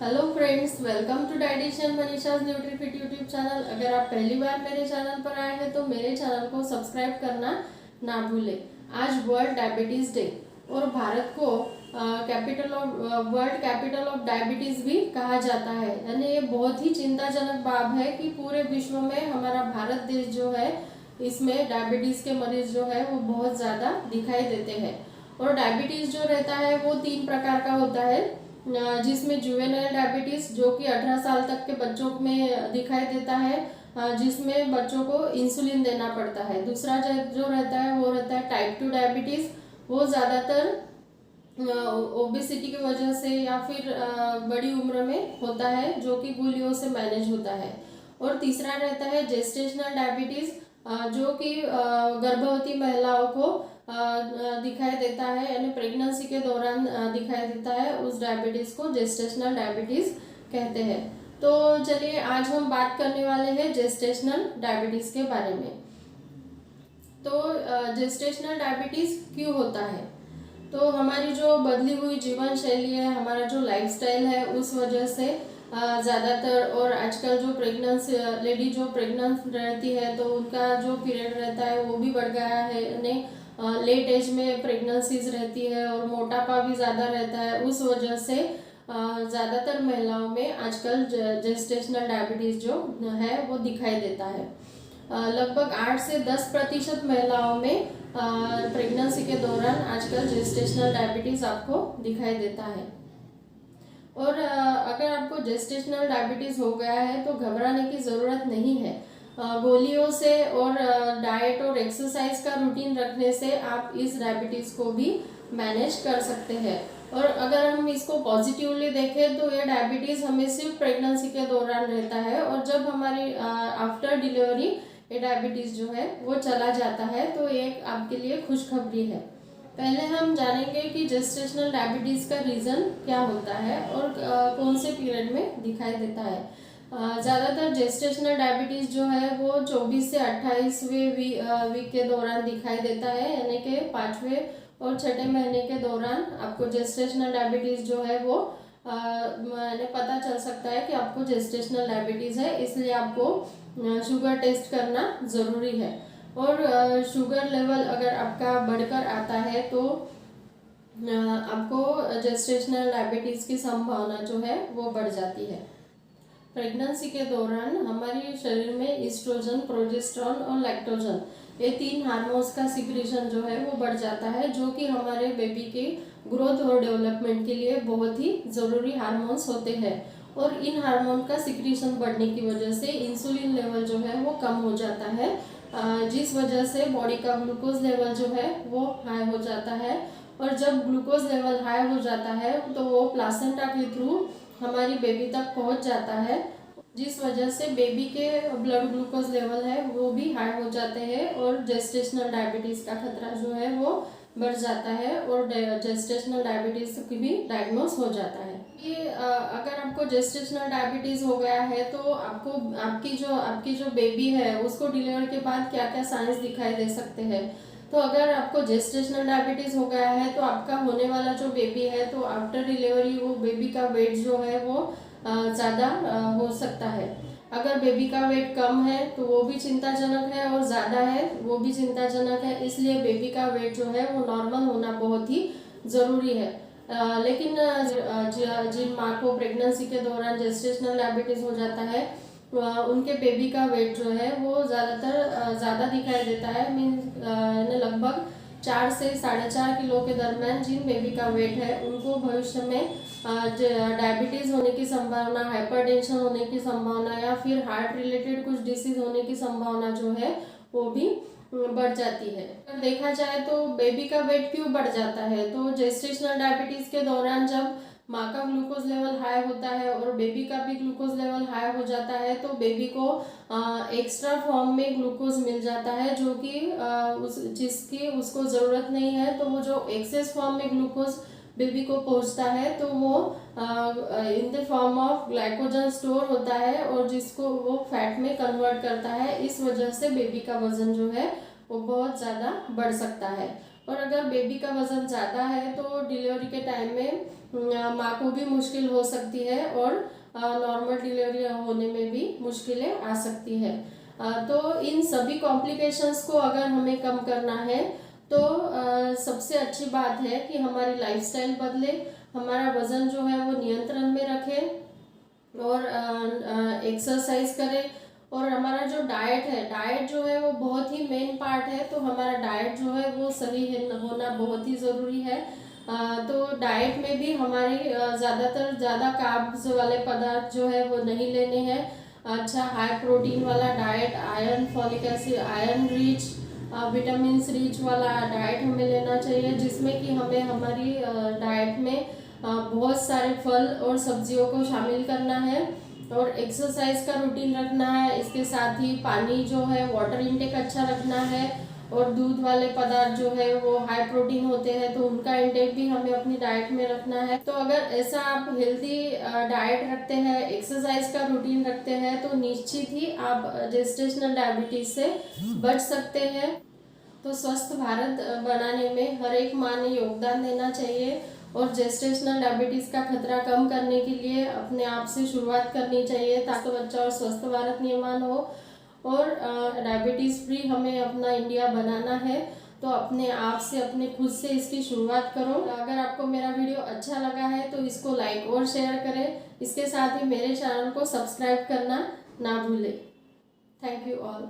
Hello friends, welcome to dietitian Manisha's Nutrifit YouTube channel. अगर आप पहली बार मेरे चैनल पर आए हैं तो मेरे चैनल को सब्सक्राइब करना ना भूलें। आज वर्ल्ड डायबिटीज़ डे और भारत को capital of world capital of diabetes भी कहा जाता है। यानी ये बहुत ही चिंताजनक बात है कि पूरे विश्व में हमारा भारत देश जो है इसमें डायबिटीज़ के मरीज जो है वो बहुत ज़्यादा दिखाई देते हैं। और डायबिटीज़ जो रहता है वो 3 प्रकार का होता है, जिसमें जुवेनाइल डायबिटीज जो कि 18 साल तक के बच्चों में दिखाई देता है, जिसमें बच्चों को इंसुलिन देना पड़ता है। दूसरा जो रहता है वो रहता है टाइप 2 डायबिटीज। वो ज़्यादातर ओबेसिटी की वजह से या फिर बड़ी उम्र में होता है, जो कि गोलियों से मैनेज होता है। और तीसरा रहता है जेस्टेशनल डायबिटीज, जो कि गर्भवती महिलाओं को दिखाई देता है, यानी प्रेगनेंसी के दौरान दिखाई देता है। उस डायबिटीज को जेस्टेशनल डायबिटीज कहते हैं। तो चलिए आज हम बात करने वाले हैं जेस्टेशनल डायबिटीज के बारे में। तो जेस्टेशनल डायबिटीज क्यों होता है? तो हमारी जो बदली हुई जीवन शैली है, हमारा जो लाइफस्टाइल है, उस वजह से ज़्यादातर और आजकल जो लेडी जो प्रेग्नेंट रहती है तो उनका जो पीरियड रहता है वो भी बढ़ गया है। यानी लेट एज में प्रेगनेंसीज रहती है और मोटापा भी ज़्यादा रहता है। उस वजह से ज़्यादातर महिलाओं में आजकल जेस्टेशनल डायबिटीज़ जो है वो दिखाई देता है। लगभग 8 से 10% महिलाओं में प्रेगनेंसी के दौरान आजकल जेस्टेशनल डायबिटीज़ आपको दिखाई देता है। और अगर आपको जेस्टेशनल डायबिटीज़ हो गया है तो घबराने की ज़रूरत नहीं है। गोलियों से और डाइट और एक्सरसाइज का रूटीन रखने से आप इस डायबिटीज़ को भी मैनेज कर सकते हैं। और अगर हम इसको पॉजिटिवली देखें तो ये डायबिटीज़ हमें सिर्फ प्रेगनेंसी के दौरान रहता है, और जब हमारी आफ्टर डिलीवरी ये डायबिटीज़ जो है वो चला जाता है, तो एक आपके लिए खुशखबरी है। पहले हम जानेंगे कि जेस्टेशनल डायबिटीज़ का रीज़न क्या होता है और कौन से पीरियड में दिखाई देता है। ज़्यादातर जेस्टेशनल डायबिटीज़ जो है वो 24 से 28वें वीक के दौरान दिखाई देता है, यानी कि 5वें और 6ठे महीने के दौरान आपको जेस्टेशनल डायबिटीज़ जो है वो मैंने पता चल सकता है कि आपको जेस्टेशनल डायबिटीज़ है। इसलिए आपको शुगर टेस्ट करना ज़रूरी है। और शुगर लेवल अगर आपका बढ़कर आता है तो आपको जेस्टेशनल डायबिटीज़ की संभावना जो है वो बढ़ जाती है। प्रेगनेंसी के दौरान हमारे शरीर में ईस्ट्रोजन, प्रोजेस्टेरॉन और लैक्टोजन, ये 3 हार्मोन्स का सिक्रीशन जो है वो बढ़ जाता है, जो कि हमारे बेबी के ग्रोथ और डेवलपमेंट के लिए बहुत ही ज़रूरी हार्मोन्स होते हैं। और इन हार्मोन का सिक्रीशन बढ़ने की वजह से इंसुलिन लेवल जो है वो कम हो जाता है, जिस वजह से बॉडी का ग्लूकोज लेवल जो है वो हाई हो जाता है। और जब ग्लूकोज लेवल हाई हो जाता है तो वो प्लासेंटा के थ्रू हमारी बेबी तक पहुंच जाता है, जिस वजह से बेबी के ब्लड ग्लूकोज लेवल है वो भी हाई हो जाते हैं और जेस्टेशनल डायबिटीज़ का खतरा जो है वो बढ़ जाता है और जेस्टेशनल डायबिटीज़ की भी डायग्नोस हो जाता है। ये अगर आपको जेस्टेशनल डायबिटीज़ हो गया है तो आपको आपकी जो बेबी है उसको डिलीवर के बाद क्या क्या साइंस दिखाई दे सकते हैं। तो अगर आपको जेस्टेशनल डायबिटीज़ हो गया है तो आपका होने वाला जो बेबी है तो आफ्टर डिलीवरी वो बेबी का वेट जो है वो ज़्यादा हो सकता है। अगर बेबी का वेट कम है तो वो भी चिंताजनक है, और ज़्यादा है वो भी चिंताजनक है। इसलिए बेबी का वेट जो है वो नॉर्मल होना बहुत ही ज़रूरी है। लेकिन जिन माँ को प्रेगनेंसी के दौरान जेस्टेशनल डायबिटीज़ हो जाता है उनके बेबी का वेट जो है वो ज़्यादातर ज़्यादा दिखाई देता है। मीन्स लगभग 4 से 4.5 किलो के दरम्यान जिन बेबी का वेट है उनको भविष्य में डायबिटीज़ होने की संभावना, हाइपरटेंशन होने की संभावना या फिर हार्ट रिलेटेड कुछ डिसीज होने की संभावना जो है वो भी बढ़ जाती है। अगर देखा जाए तो बेबी का वेट क्यों बढ़ जाता है, तो जेस्टेशनल डायबिटीज़ के दौरान जब माँ का ग्लूकोज लेवल हाई होता है और बेबी का भी ग्लूकोज लेवल हाई हो जाता है तो बेबी को एक्स्ट्रा फॉर्म में ग्लूकोज मिल जाता है, जो कि जिसकी उसको ज़रूरत नहीं है। तो वो जो एक्सेस फॉर्म में ग्लूकोज बेबी को पहुंचता है तो वो in the form of glycogen store होता है और जिसको वो फैट में कन्वर्ट करता है। इस वजह से बेबी का वजन जो है वो बहुत ज़्यादा बढ़ सकता है। और अगर बेबी का वज़न ज़्यादा है तो डिलीवरी के टाइम में माँ को भी मुश्किल हो सकती है और नॉर्मल डिलीवरी होने में भी मुश्किलें आ सकती है। तो इन सभी कॉम्प्लिकेशंस को अगर हमें कम करना है तो सबसे अच्छी बात है कि हमारी लाइफस्टाइल बदले, हमारा वज़न जो है वो नियंत्रण में रखें और एक्सरसाइज करें। और हमारा जो डाइट जो है वो बहुत ही मेन पार्ट है, तो हमारा डाइट जो है वो सही होना बहुत ही ज़रूरी है। तो डाइट में भी हमारी ज़्यादा कार्ब्स वाले पदार्थ जो है वो नहीं लेने हैं। अच्छा हाई प्रोटीन वाला diet, iron, folic acid, iron rich, vitamin rich वाला डाइट हमें लेना चाहिए, जिसमें कि हमें हमारी डाइट में बहुत सारे फल और सब्जियों को शामिल करना है और एक्सरसाइज का रूटीन रखना है। इसके साथ ही पानी जो है, वाटर इनटेक अच्छा रखना है और दूध वाले पदार्थ जो है वो हाई प्रोटीन होते हैं, तो उनका इंटेक भी हमें अपनी डाइट में रखना है। तो अगर ऐसा आप हेल्दी डाइट रखते हैं, एक्सरसाइज का रूटीन रखते हैं, तो निश्चित ही आप जेस्टेशनल डायबिटीज से बच सकते हैं। तो स्वस्थ भारत बनाने में हर एक माँ ने योगदान देना चाहिए और जेस्टेशनल डायबिटीज़ का खतरा कम करने के लिए अपने आप से शुरुआत करनी चाहिए, ताकि बच्चा और स्वस्थ भारत निर्माण हो। और डायबिटीज़ फ्री हमें अपना इंडिया बनाना है, तो अपने आप से, अपने खुद से इसकी शुरुआत करो। अगर आपको मेरा वीडियो अच्छा लगा है तो इसको लाइक और शेयर करें। इसके साथ ही मेरे चैनल को सब्सक्राइब करना ना भूलें। Thank you all.